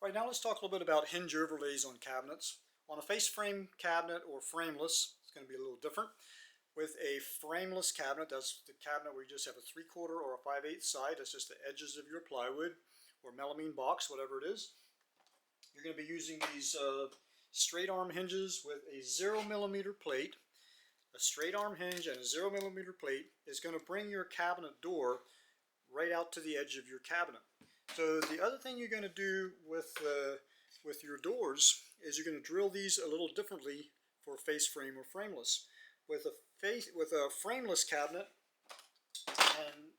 All right, now let's talk a little bit about hinge overlays on cabinets. On a face frame cabinet or frameless, it's going to be a little different. With a frameless cabinet, that's the cabinet where you just have a 3/4 or a 5/8 side, that's just the edges of your plywood or melamine box, whatever it is. You're going to be using these straight arm hinges with a 0mm plate. A straight arm hinge and a 0mm plate is going to bring your cabinet door right out to the edge of your cabinet. So the other thing you're going to do with your doors is you're going to drill these a little differently for face frame or frameless. With a frameless cabinet and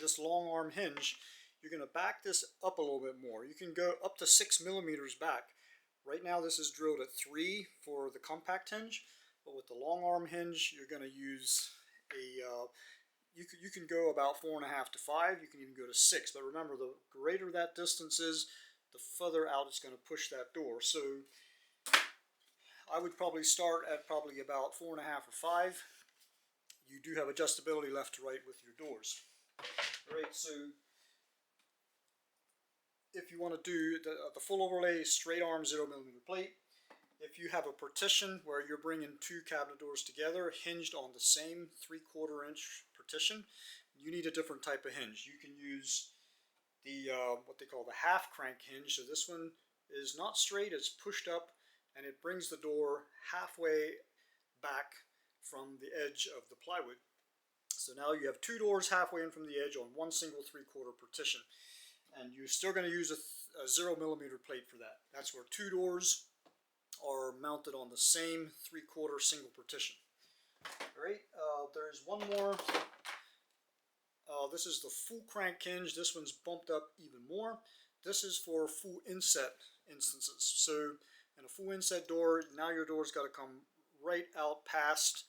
this long arm hinge, you're going to back this up a little bit more. You can go up to 6mm back. Right now this is drilled at 3 for the compact hinge, but with the long arm hinge you're going to use a you can go about 4.5 to 5. You can even go to 6. But remember, the greater that distance is, the further out it's going to push that door. So I would probably start at probably about 4.5 or 5. You do have adjustability left to right with your doors. All right, so if you want to do the full overlay, straight arm 0mm plate. If you have a partition where you're bringing two cabinet doors together hinged on the same 3/4 inch partition, you need a different type of hinge. You can use the what they call the half crank hinge. So this one is not straight, it's pushed up and it brings the door halfway back from the edge of the plywood. So now you have two doors halfway in from the edge on one single 3/4 partition. And you're still going to use a 0mm plate for that. That's where two doors are mounted on the same 3/4 single partition. Alright, there's one more. This is the full crank hinge. This one's bumped up even more. This is for full inset instances. So in a full inset door, now your door's got to come right out past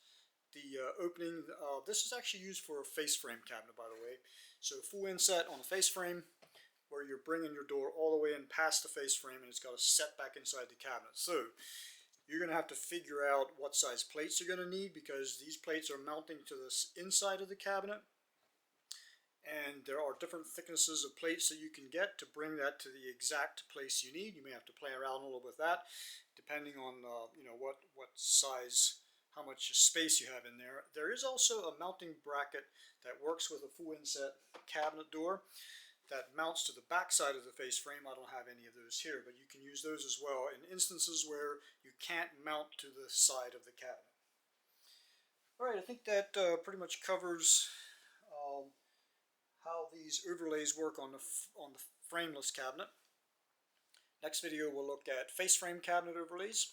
the opening. This is actually used for a face frame cabinet, by the way. So full inset on a face frame, where you're bringing your door all the way in past the face frame and it's got to set back inside the cabinet. So you're going to have to figure out what size plates you're going to need, because these plates are mounting to this inside of the cabinet, and there are different thicknesses of plates that you can get to bring that to the exact place you need. You may have to play around a little with that depending on what size, how much space you have in there. There is also a mounting bracket that works with a full inset cabinet door that mounts to the back side of the face frame. I don't have any of those here, but you can use those as well in instances where you can't mount to the side of the cabinet. Alright, I think that pretty much covers how these overlays work on the frameless cabinet. Next video we'll look at face frame cabinet overlays.